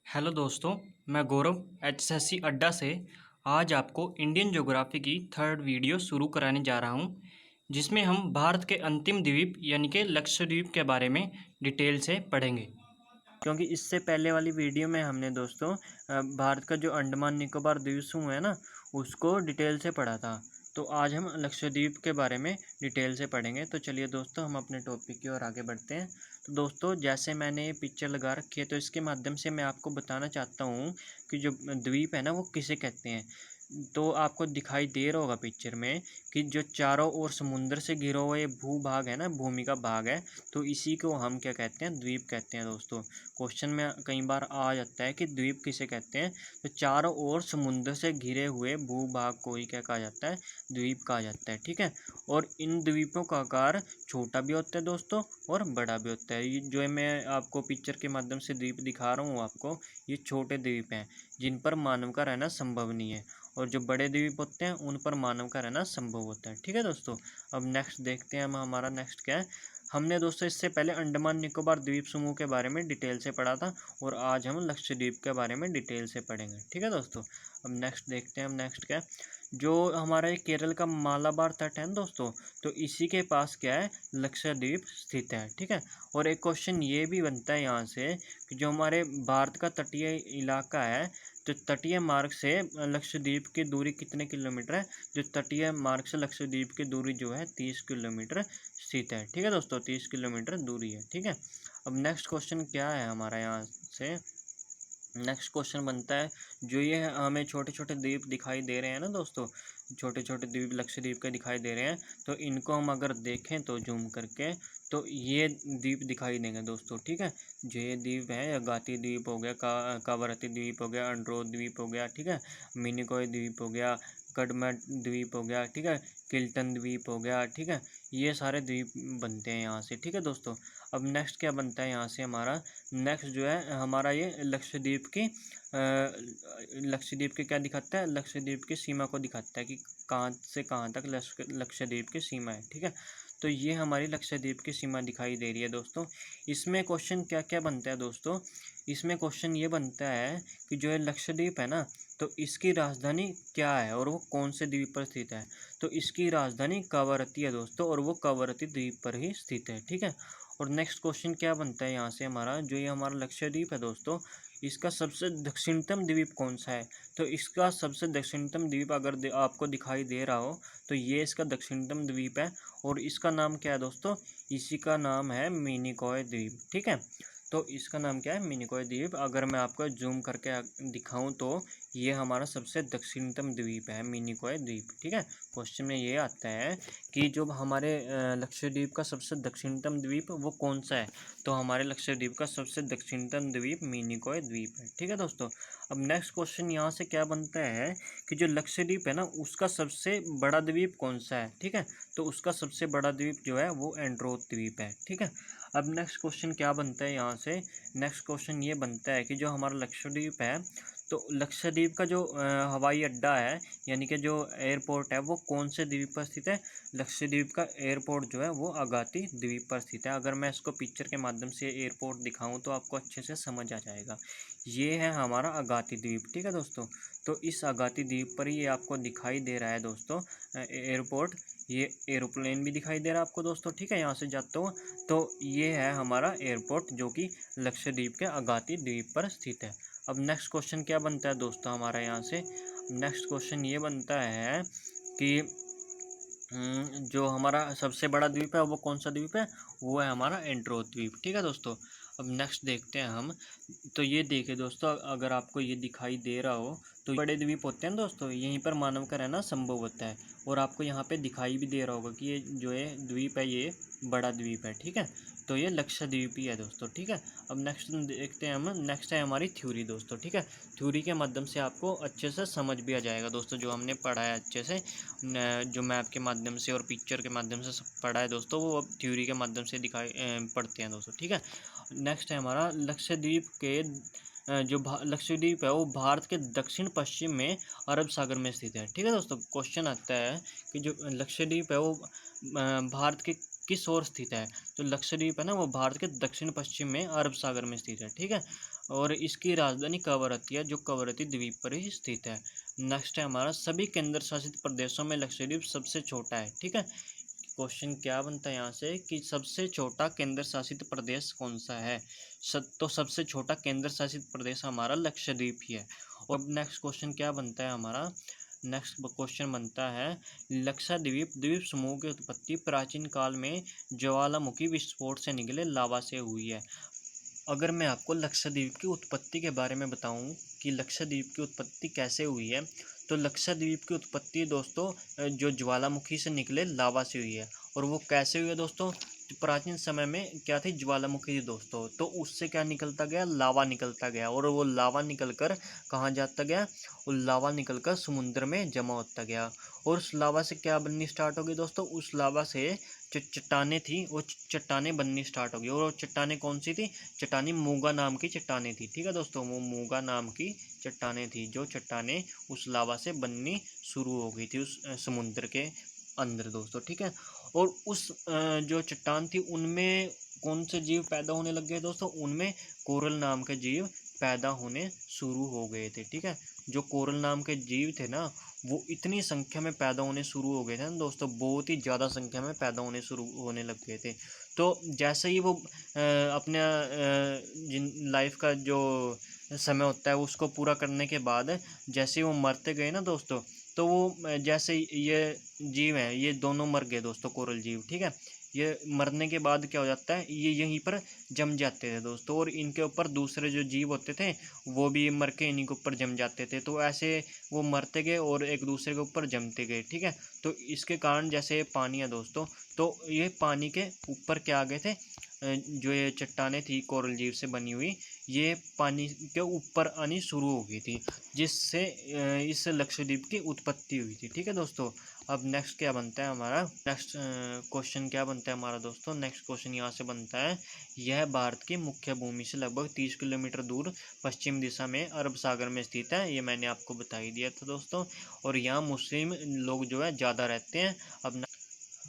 Hello दोस्तों, मैं गौरव HSSC अड्डा से आज आपको इंडियन ज्योग्राफी की थर्ड वीडियो शुरू कराने जा रहा हूं, जिसमें हम भारत के अंतिम द्वीप यानी कि लक्षद्वीप के बारे में डिटेल से पढ़ेंगे। क्योंकि इससे पहले वाली वीडियो में हमने दोस्तों भारत का जो अंडमान निकोबार द्वीप समूह है ना, उसको डिटेल से पढ़ा था। तो आज हम लक्षद्वीप के बारे में डिटेल से पढ़ेंगे। तो चलिए दोस्तों, हम अपने टॉपिक की ओर आगे बढ़ते हैं। तो दोस्तों, जैसे मैंने ये पिक्चर लगा रखी है, तो इसके माध्यम से मैं आपको बताना चाहता हूँ कि जो द्वीप है ना, वो किसे कहते हैं। तो आपको दिखाई दे रहा होगा पिक्चर में कि जो चारों ओर समुद्र से घिरा हुआ ये भूभाग है ना, भूमि का भाग है, तो इसी को हम क्या कहते हैं, द्वीप कहते हैं दोस्तों। क्वेश्चन में कई बार आ जाता है कि द्वीप किसे कहते हैं, तो चारों ओर समुद्र से घिरे हुए भूभाग को ही क्या कहा जाता है, द्वीप कहा जाता है। ठीक है। और इन द्वीपों का आकार छोटा भी होता है दोस्तों और बड़ा भी होता है। ये जो मैं आपको पिक्चर के माध्यम से द्वीप दिखा रहा हूँ आपको, ये छोटे द्वीप हैं जिन पर मानव का रहना संभव नहीं है, और जो बड़े द्वीप होते हैं उन पर मानव का रहना संभव होता है। ठीक है दोस्तों। अब नेक्स्ट देखते हैं हम, हमारा नेक्स्ट क्या है। हमने दोस्तों इससे पहले अंडमान निकोबार द्वीप समूह के बारे में डिटेल से पढ़ा था, और आज हम लक्षद्वीप के बारे में डिटेल से पढ़ेंगे। ठीक है दोस्तों। अब नेक्स्ट देखते हैं हम, नेक्स्ट क्या है। जो हमारा ये केरल का मालाबार तट है ना दोस्तों, तो इसी के पास क्या है, लक्षद्वीप स्थित है। ठीक है। और एक क्वेश्चन ये भी बनता है यहाँ से कि जो हमारे भारत का तटीय इलाका है, तो तटीय मार्ग से लक्षद्वीप की दूरी कितने किलोमीटर है। जो तटीय मार्ग से लक्षद्वीप की दूरी जो है 30 किलोमीटर स्थित है। ठीक है दोस्तों, 30 किलोमीटर दूरी है। ठीक है। अब नेक्स्ट क्वेश्चन क्या है हमारा यहाँ से, नेक्स्ट क्वेश्चन बनता है, जो ये हमें छोटे छोटे द्वीप दिखाई दे रहे हैं ना दोस्तों, छोटे छोटे द्वीप लक्षद्वीप के दिखाई दे रहे हैं, तो इनको हम अगर देखें तो जूम करके, तो ये द्वीप दिखाई देंगे दोस्तों। ठीक है। जो ये द्वीप है, अगाती द्वीप हो गया, कावरती द्वीप हो गया, अंड्रो द्वीप हो गया, ठीक है, मिनिकॉय द्वीप हो गया, कडमट द्वीप हो गया, ठीक है, किल्टन द्वीप हो गया। ठीक है। ये सारे द्वीप बनते हैं यहाँ से। ठीक है दोस्तों। अब नेक्स्ट क्या बनता है यहाँ से हमारा, नेक्स्ट जो है हमारा ये लक्षद्वीप के क्या दिखाता है, लक्षद्वीप की सीमा को दिखाता है कि कहाँ से कहाँ तक लक्षद्वीप की सीमा है। ठीक है। तो ये हमारी लक्षद्वीप की सीमा दिखाई दे रही है दोस्तों। इसमें क्वेश्चन क्या क्या बनता है दोस्तों, इसमें क्वेश्चन ये बनता है कि जो है लक्षद्वीप है ना, तो इसकी राजधानी क्या है और वो कौन से द्वीप पर स्थित है। तो इसकी राजधानी कवरत्ती है दोस्तों, और वो कवरत्ती द्वीप पर ही स्थित है। ठीक है। और नेक्स्ट क्वेश्चन क्या बनता है यहाँ से हमारा, जो ये हमारा लक्षद्वीप है दोस्तों, इसका सबसे दक्षिणतम द्वीप कौन सा है। तो इसका सबसे दक्षिणतम द्वीप अगर आपको दिखाई दे रहा हो, तो ये इसका दक्षिणतम द्वीप है, और इसका नाम क्या है दोस्तों, इसी का नाम है मिनिकॉय द्वीप। ठीक है। तो इसका नाम क्या है, मिनिकॉय द्वीप। अगर मैं आपको जूम करके दिखाऊं तो ये हमारा सबसे दक्षिणतम द्वीप है, मिनिकॉय द्वीप। ठीक है। क्वेश्चन में ये आता है कि जो हमारे लक्षद्वीप का सबसे दक्षिणतम द्वीप वो कौन सा है, तो हमारे लक्षद्वीप का सबसे दक्षिणतम द्वीप मिनिकॉय द्वीप है। ठीक है दोस्तों। अब नेक्स्ट क्वेश्चन यहाँ से क्या बनता है कि जो लक्षद्वीप है ना, उसका सबसे बड़ा द्वीप कौन सा है। ठीक है। तो उसका सबसे बड़ा द्वीप जो है वो एंड्रोथ द्वीप है। ठीक है। अब नेक्स्ट क्वेश्चन क्या बनता है यहाँ से, नेक्स्ट क्वेश्चन ये बनता है कि जो हमारा लक्षद्वीप है, तो लक्षद्वीप का जो हवाई अड्डा है, यानी कि जो एयरपोर्ट है, वो कौन से द्वीप पर स्थित है। लक्षद्वीप का एयरपोर्ट जो है वो अगाती द्वीप पर स्थित है। अगर मैं इसको पिक्चर के माध्यम से एयरपोर्ट दिखाऊं तो आपको अच्छे से समझ आ जाएगा। ये है हमारा अगाती द्वीप। ठीक है दोस्तों। तो इस अगाती द्वीप पर ये आपको दिखाई दे रहा है दोस्तों एयरपोर्ट, ये एरोप्लेन भी दिखाई दे रहा है आपको दोस्तों। ठीक है, यहाँ से जाते हो तो ये है हमारा एयरपोर्ट, जो कि लक्षद्वीप के अगाती द्वीप पर स्थित है। अब नेक्स्ट क्वेश्चन क्या बनता है दोस्तों हमारा यहाँ से, नेक्स्ट क्वेश्चन ये बनता है कि जो हमारा सबसे बड़ा द्वीप है वो कौन सा द्वीप है, वो है हमारा एंड्रोथ द्वीप। ठीक है दोस्तों। अब नेक्स्ट देखते हैं हम, तो ये देखिए दोस्तों, अगर आपको ये दिखाई दे रहा हो, तो बड़े द्वीप होते हैं दोस्तों, यहीं पर मानव का रहना संभव होता है, और आपको यहाँ पे दिखाई भी दे रहा होगा कि ये जो है द्वीप है, ये बड़ा द्वीप है। ठीक है। तो ये लक्षद्वीप ही है दोस्तों। ठीक है। अब नेक्स्ट देखते हैं हम, नेक्स्ट है हमारी थ्योरी दोस्तों। ठीक है। थ्योरी के माध्यम से आपको अच्छे से समझ भी आ जाएगा दोस्तों, जो हमने पढ़ा है अच्छे से, जो मैप के माध्यम से और पिक्चर के माध्यम से सब पढ़ा है दोस्तों, वो अब थ्योरी के माध्यम से दिखाई पढ़ते हैं दोस्तों। ठीक है। नेक्स्ट है हमारा लक्षद्वीप के जो लक्षद्वीप है वो भारत के दक्षिण पश्चिम में अरब सागर में स्थित है। ठीक है दोस्तों। क्वेश्चन आता है कि जो लक्षद्वीप है वो भारत के किस ओर स्थित है। तो लक्षद्वीप है ना, वो भारत के दक्षिण पश्चिम में अरब सागर में स्थित है। ठीक है। और इसकी राजधानी कवरत्ती है, जो कवरत्ती द्वीप पर ही स्थित है। नेक्स्ट है हमारा, सभी केंद्र शासित प्रदेशों में लक्षद्वीप सबसे छोटा है। ठीक है, क्वेश्चन क्या बनता है यहाँ से कि सबसे छोटा केंद्र शासित प्रदेश कौन सा है। तो सबसे छोटा केंद्र शासित प्रदेश हमारा लक्षद्वीप ही है। और नेक्स्ट क्वेश्चन क्या बनता है हमारा, नेक्स्ट क्वेश्चन बनता है, लक्षद्वीप द्वीप समूह की उत्पत्ति प्राचीन काल में ज्वालामुखी विस्फोट से निकले लावा से हुई है। अगर मैं आपको लक्षद्वीप की उत्पत्ति के बारे में बताऊं कि लक्षद्वीप की उत्पत्ति कैसे हुई है, तो लक्षद्वीप की उत्पत्ति दोस्तों जो ज्वालामुखी से निकले लावा से हुई है। और वो कैसे हुई है दोस्तों, प्राचीन समय में क्या थी, ज्वालामुखी थी दोस्तों, तो उससे क्या निकलता गया, लावा निकलता गया। और वो लावा निकल कर कहाँ जाता गया, वो लावा निकल कर समुद्र में जमा होता गया। और उस लावा से क्या बननी स्टार्ट हो गई दोस्तों, उस लावा से जो चट्टानें थी वो चट्टानें बननी स्टार्ट हो गई। और चट्टानें कौन सी थी, चट्टानें मूंगा नाम की चट्टानें थी। ठीक है दोस्तों, वो मूंगा नाम की चट्टानें थी, जो चट्टानें उस लावा से बननी शुरू हो गई थी उस समुद्र के अंदर दोस्तों। ठीक है, और उस जो चट्टान थी उनमें कौन से जीव पैदा होने लग गए दोस्तों, उनमें कोरल नाम के जीव पैदा होने शुरू हो गए थे। ठीक है, जो कोरल नाम के जीव थे ना, वो इतनी संख्या में पैदा होने शुरू हो गए थे ना दोस्तों, बहुत ही ज़्यादा संख्या में पैदा होने शुरू होने लग गए थे। तो जैसे ही वो अपने जिन लाइफ का जो समय होता है उसको पूरा करने के बाद जैसे ही वो मरते गए ना दोस्तों, तो वो जैसे ये जीव हैं, ये दोनों मर गए दोस्तों, कोरल जीव। ठीक है, ये मरने के बाद क्या हो जाता है, ये यहीं पर जम जाते थे दोस्तों, और इनके ऊपर दूसरे जो जीव होते थे वो भी मर के इन्हीं के ऊपर जम जाते थे। तो ऐसे वो मरते गए और एक दूसरे के ऊपर जमते गए। ठीक है, तो इसके कारण जैसे पानी है दोस्तों, तो ये पानी के ऊपर क्या आ गए थे, जो ये चट्टानें थी कोरल जीव से बनी हुई, ये पानी के ऊपर आनी शुरू हो गई थी, जिससे इस लक्षद्वीप की उत्पत्ति हुई थी। ठीक है दोस्तों, अब नेक्स्ट क्या बनता है हमारा, नेक्स्ट क्वेश्चन क्या बनता है हमारा दोस्तों, नेक्स्ट क्वेश्चन यहाँ से बनता है, यह भारत की मुख्य भूमि से लगभग 30 किलोमीटर दूर पश्चिम दिशा में अरब सागर में स्थित है। ये मैंने आपको बता ही दिया था दोस्तों, और यहाँ मुस्लिम लोग जो है ज़्यादा रहते हैं।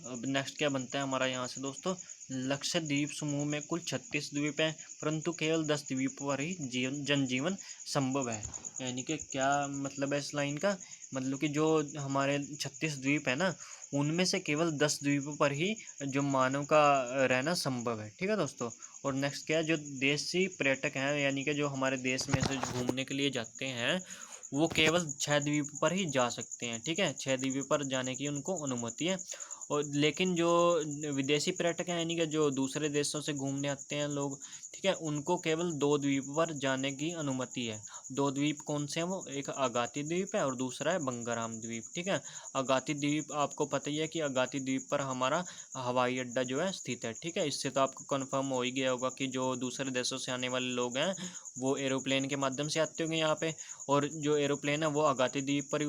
अब नेक्स्ट क्या बनता है हमारा यहाँ से दोस्तों, लक्षद्वीप समूह में कुल 36 द्वीप हैं, परंतु केवल 10 द्वीपों पर ही जनजीवन संभव है। यानी कि क्या मतलब है इस लाइन का, मतलब कि जो हमारे 36 द्वीप है ना, उनमें से केवल 10 द्वीपों पर ही जो मानव का रहना संभव है। ठीक है दोस्तों, और नेक्स्ट क्या है, जो देशी पर्यटक हैं, यानी कि जो हमारे देश में से घूमने के लिए जाते हैं, वो केवल 6 द्वीपों पर ही जा सकते हैं। ठीक है, 6 द्वीपों पर जाने की उनको अनुमति है। और लेकिन जो विदेशी पर्यटक हैं, यानी कि जो दूसरे देशों से घूमने आते हैं लोग, ठीक है, उनको केवल 2 द्वीप पर जाने की अनुमति है। 2 द्वीप कौन से हैं वो, एक अगाती द्वीप है और दूसरा है बंगाराम द्वीप। ठीक है, अगाती द्वीप आपको पता ही है कि अगाती द्वीप पर हमारा हवाई अड्डा जो है स्थित है। ठीक है, इससे तो आपको कन्फर्म हो ही गया होगा कि जो दूसरे देशों से आने वाले लोग हैं वो एरोप्लेन के माध्यम से आते होंगे यहाँ पे, और जो एरोप्लेन है वो अगाती द्वीप पर ही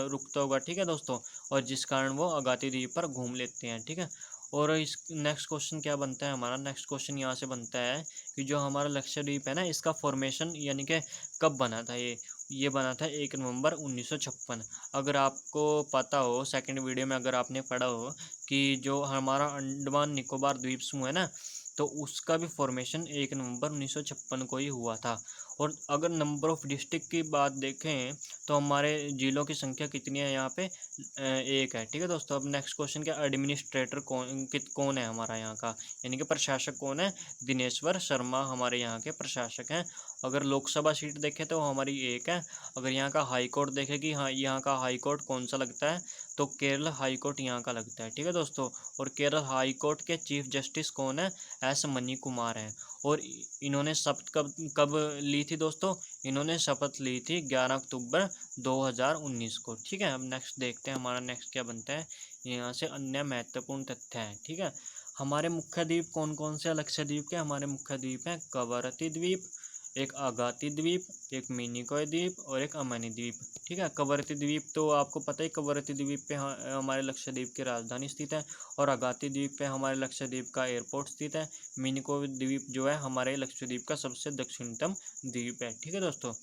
रुकता होगा। ठीक है दोस्तों, और जिस कारण वो अगाती द्वीप पर घूम लेते हैं। ठीक है, और इस नेक्स्ट क्वेश्चन क्या बनता है हमारा, नेक्स्ट क्वेश्चन यहाँ से बनता है कि जो हमारा लक्षद्वीप है ना, इसका फॉर्मेशन यानी कि कब बना था, ये बना था 1 नवंबर 1956। अगर आपको पता हो, सेकंड वीडियो में अगर आपने पढ़ा हो कि जो हमारा अंडमान निकोबार द्वीप समूह है ना, तो उसका भी फॉर्मेशन 1 नवंबर 1956 को ही हुआ था। और अगर नंबर ऑफ़ डिस्ट्रिक्ट की बात देखें तो हमारे ज़िलों की संख्या कितनी है यहाँ पे, 1 है। ठीक है दोस्तों, अब नेक्स्ट क्वेश्चन क्या, एडमिनिस्ट्रेटर कौन है हमारा यहाँ का, यानी कि प्रशासक कौन है, दिनेश्वर शर्मा हमारे यहाँ के प्रशासक हैं। अगर लोकसभा सीट देखें तो हमारी 1 है। अगर यहाँ का हाई कोर्ट देखें कि हाँ यहाँ का हाई कोर्ट कौन सा लगता है, तो केरल हाई कोर्ट यहाँ का लगता है। ठीक है दोस्तों, और केरल हाई कोर्ट के चीफ जस्टिस कौन है, एस मनी कुमार हैं। और इन्होंने शपथ कब कब ली थी दोस्तों, इन्होंने शपथ ली थी 11 अक्टूबर 2019 को। ठीक है, अब नेक्स्ट देखते हैं हमारा नेक्स्ट क्या बनता है, यहाँ से अन्य महत्वपूर्ण तथ्य हैं। ठीक है, हमारे मुख्य द्वीप कौन कौन से, लक्षद्वीप के हमारे मुख्य द्वीप हैं कवरत्ती द्वीप, एक अगाती द्वीप, एक मिनिकॉय द्वीप और एक अमनी द्वीप। ठीक है, कवरत्ती द्वीप तो आपको पता ही, कवरत्ती द्वीप पे हमारे लक्षद्वीप की राजधानी स्थित है, और अगाती द्वीप पे हमारे लक्षद्वीप का एयरपोर्ट स्थित है। मिनिकॉय द्वीप जो है हमारे लक्षद्वीप का सबसे दक्षिणतम द्वीप है। ठीक है दोस्तों,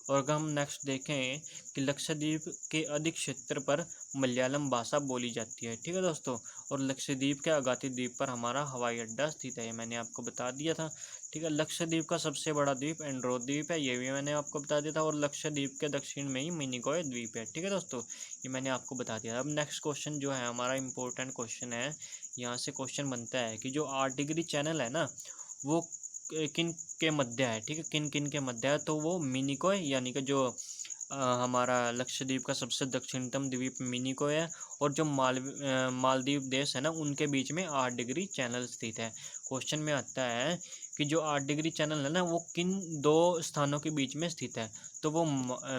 और अगर हम नेक्स्ट देखें कि लक्षद्वीप के अधिक क्षेत्र पर मलयालम भाषा बोली जाती है। ठीक है दोस्तों, और लक्षद्वीप के अगाती द्वीप पर हमारा हवाई अड्डा स्थित है, मैंने आपको बता दिया था। ठीक है। लक्षद्वीप का सबसे बड़ा द्वीप एंड्रोथ द्वीप है, ये भी मैंने आपको बता दिया था। और लक्षद्वीप के दक्षिण में ही मिनिकॉय द्वीप है, ठीक है दोस्तों, ये मैंने आपको बता दिया। अब नेक्स्ट क्वेश्चन जो है हमारा इम्पोर्टेंट क्वेश्चन है, यहाँ से क्वेश्चन बनता है कि जो 8 डिग्री चैनल है ना, वो किन के मध्य है, ठीक है, किन किन के मध्य है। तो वो मिनिकॉय यानी कि जो हमारा लक्षद्वीप का सबसे दक्षिणतम द्वीप मिनिकॉय है, और जो मालदीव देश है ना, उनके बीच में 8 डिग्री चैनल स्थित है। क्वेश्चन में आता है कि जो 8 डिग्री चैनल है ना, वो किन दो स्थानों के बीच में स्थित है। तो वो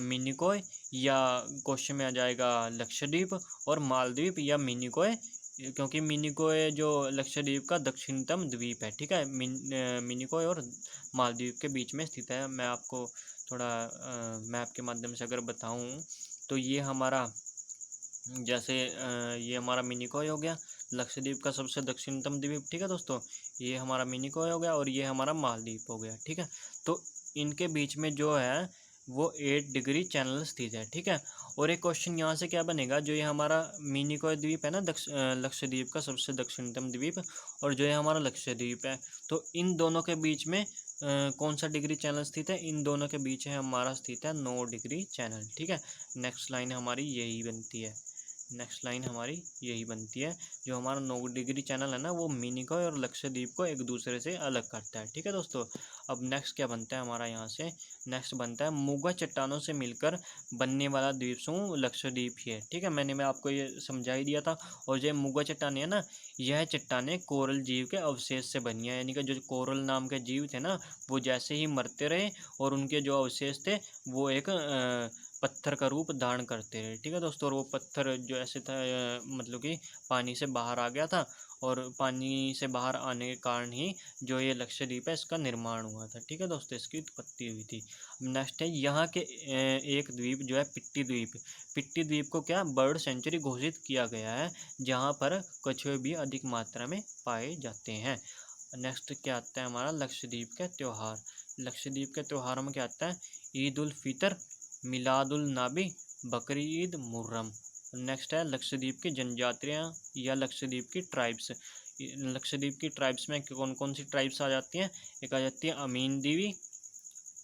मिनिकॉय, या क्वेश्चन में आ जाएगा लक्षद्वीप और मालदीव, या मिनिकॉय, क्योंकि मिनिकॉय जो लक्षद्वीप का दक्षिणतम द्वीप है, ठीक है। मिनिकॉय और मालदीव के बीच में स्थित है। मैं आपको थोड़ा मैप के माध्यम से अगर बताऊं, तो ये हमारा जैसे ये हमारा मिनिकॉय हो गया, लक्षद्वीप का सबसे दक्षिणतम द्वीप, ठीक है दोस्तों। ये हमारा मिनिकॉय हो गया और ये हमारा मालदीव हो गया, ठीक है। तो इनके बीच में जो है वो 8 डिग्री चैनल स्थित है, ठीक है। और एक क्वेश्चन यहाँ से क्या बनेगा, जो ये हमारा मिनिकॉय द्वीप है ना, लक्षद्वीप का सबसे दक्षिणतम द्वीप, और जो ये हमारा लक्षद्वीप है, तो इन दोनों के बीच में कौन सा डिग्री चैनल स्थित है। इन दोनों के बीच है हमारा स्थित है 9 डिग्री चैनल, ठीक है। नेक्स्ट लाइन हमारी यही बनती है, नेक्स्ट लाइन हमारी यही बनती है। जो हमारा 9 डिग्री चैनल है ना, वो मिनिकॉय और लक्षद्वीप को एक दूसरे से अलग करता है, ठीक है दोस्तों। अब नेक्स्ट क्या बनता है हमारा यहाँ से, नेक्स्ट बनता है मुगा चट्टानों से मिलकर बनने वाला द्वीप समूह लक्षद्वीप ही है, ठीक है। मैं आपको ये समझा ही दिया था। और जो मुगा चट्टानें है ना, यह चट्टानें कोरल जीव के अवशेष से बनी है, यानी कि जो कोरल नाम के जीव थे ना, वो जैसे ही मरते रहे और उनके जो अवशेष थे वो एक पत्थर का रूप धारण करते रहे, ठीक है दोस्तों। और वो पत्थर जो ऐसे था, मतलब कि पानी से बाहर आ गया था, और पानी से बाहर आने के कारण ही जो ये लक्षद्वीप है इसका निर्माण हुआ था, ठीक है दोस्तों, इसकी उत्पत्ति हुई थी। नेक्स्ट है यहाँ के एक द्वीप जो है पिट्टी द्वीप, पिट्टी द्वीप को क्या बर्ड सेंचुरी घोषित किया गया है, जहाँ पर कछुए भी अधिक मात्रा में पाए जाते हैं। नेक्स्ट क्या आता है हमारा लक्षद्वीप के त्यौहार, लक्षद्वीप के त्योहारों में क्या आता है, ईद उल फितर, मिलादुल नबी, बकरी ईद, मुहर्रम। नेक्स्ट है लक्षद्वीप की जनजातियाँ या लक्षद्वीप की ट्राइब्स। लक्षद्वीप की ट्राइब्स में कौन कौन सी ट्राइब्स आ जाती हैं, एक आ जाती है अमीन दीवी,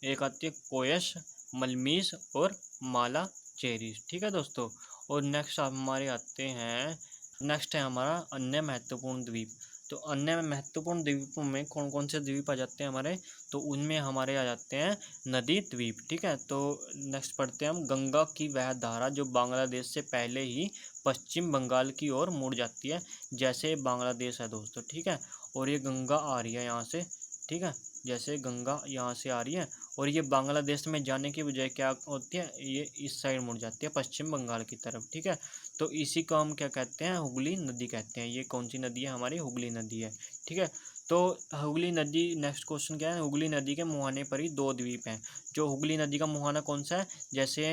एक आती है कोयश, मलमीस और माला चेरीज, ठीक है दोस्तों। और नेक्स्ट हमारे आते हैं, नेक्स्ट है हमारा अन्य महत्वपूर्ण द्वीप। तो अन्य महत्वपूर्ण द्वीपों में कौन कौन से द्वीप आ जाते हैं हमारे, तो उनमें हमारे आ जाते हैं नदी द्वीप, ठीक है। तो नेक्स्ट पढ़ते हैं हम, गंगा की वह धारा जो बांग्लादेश से पहले ही पश्चिम बंगाल की ओर मुड़ जाती है, जैसे बांग्लादेश है दोस्तों, ठीक है। और ये गंगा आ रही है यहाँ से, ठीक है, जैसे गंगा यहाँ से आ रही है, और ये बांग्लादेश में जाने की बजाय क्या होती है, ये इस साइड मुड़ जाती है पश्चिम बंगाल की तरफ, ठीक है। तो इसी को हम क्या कहते हैं, हुगली नदी कहते हैं। ये कौन सी नदी है हमारी, हुगली नदी है, ठीक है। तो हुगली नदी, नेक्स्ट क्वेश्चन क्या है, हुगली नदी के मुहाने पर ही 2 द्वीप हैं। जो हुगली नदी का मुहाना कौन सा है, जैसे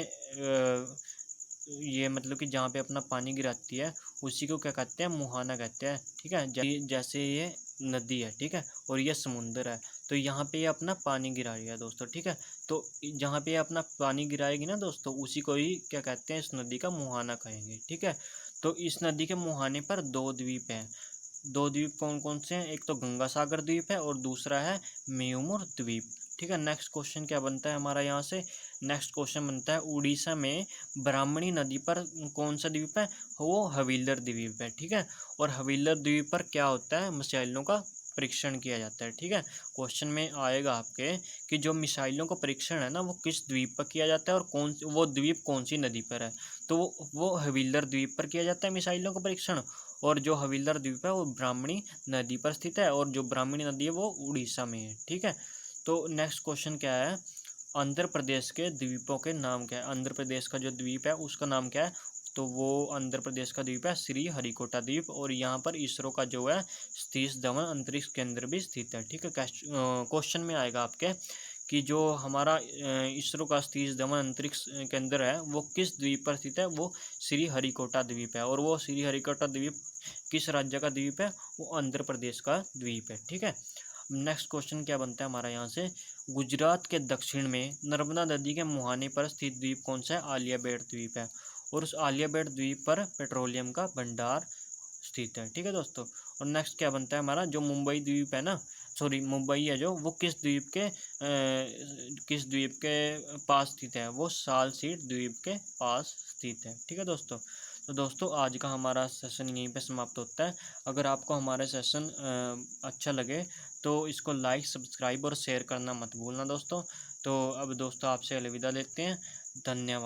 ये मतलब कि जहाँ पे अपना पानी गिराती है उसी को क्या कहते हैं, मुहाना कहते हैं, ठीक है। जैसे ये नदी है, ठीक है, और ये समुंदर है, तो यहाँ पे ये अपना पानी गिरा रही है दोस्तों, ठीक है। तो जहाँ पे ये अपना पानी गिराएगी ना दोस्तों, उसी को ही क्या कहते हैं, इस नदी का मुहाना कहेंगे, ठीक है। तो इस नदी के मुहाने पर 2 द्वीप हैं। 2 द्वीप कौन कौन से हैं, एक तो गंगा सागर द्वीप है और दूसरा है म्यूमुर द्वीप, ठीक है। नेक्स्ट क्वेश्चन क्या बनता है हमारा यहाँ से, नेक्स्ट क्वेश्चन बनता है उड़ीसा में ब्राह्मणी नदी पर कौन सा द्वीप है, वो हवीलर द्वीप है, ठीक है। और हवीलर द्वीप पर क्या होता है, मिसाइलों का परीक्षण किया जाता है, ठीक है। क्वेश्चन में आएगा आपके कि जो मिसाइलों का परीक्षण है ना, वो किस द्वीप पर किया जाता है और वो द्वीप कौन सी नदी पर है। तो वो हवीलर द्वीप पर किया जाता है मिसाइलों का परीक्षण, और जो हवीलर द्वीप है वो ब्राह्मणी नदी पर स्थित है, और जो ब्राह्मणी नदी है वो उड़ीसा में है, ठीक है। तो नेक्स्ट क्वेश्चन क्या है, आंध्र प्रदेश के द्वीपों के नाम क्या है। आंध्र प्रदेश का जो द्वीप है उसका नाम क्या है, तो वो आंध्र प्रदेश का द्वीप है श्री हरिकोटा द्वीप, और यहाँ पर इसरो का जो है सतीश धवन अंतरिक्ष केंद्र भी स्थित है, ठीक है। क्वेश्चन में आएगा आपके कि जो हमारा इसरो का सतीश धवन अंतरिक्ष केंद्र है वो किस द्वीप पर स्थित है, वो श्री हरिकोटा द्वीप है। और वो श्री हरिकोटा द्वीप किस राज्य का द्वीप है, वो आंध्र प्रदेश का द्वीप है, ठीक है। नेक्स्ट क्वेश्चन क्या बनता है हमारा यहाँ से, गुजरात के दक्षिण में नर्मदा नदी के मुहाने पर स्थित द्वीप कौन सा है, आलिया बेट द्वीप है, और उस आलिया बेट द्वीप पर पेट्रोलियम का भंडार स्थित है, ठीक है दोस्तों। और नेक्स्ट क्या बनता है हमारा, जो मुंबई द्वीप है ना, सॉरी मुंबई है जो, वो किस द्वीप के पास स्थित है, वो साल सीट द्वीप के पास स्थित है। ठीक है दोस्तों। तो दोस्तों आज का हमारा सेशन यहीं पे समाप्त होता है। अगर आपको हमारा सेशन अच्छा लगे तो इसको लाइक, सब्सक्राइब और शेयर करना मत भूलना दोस्तों। तो अब दोस्तों आपसे अलविदा लेते हैं। धन्यवाद।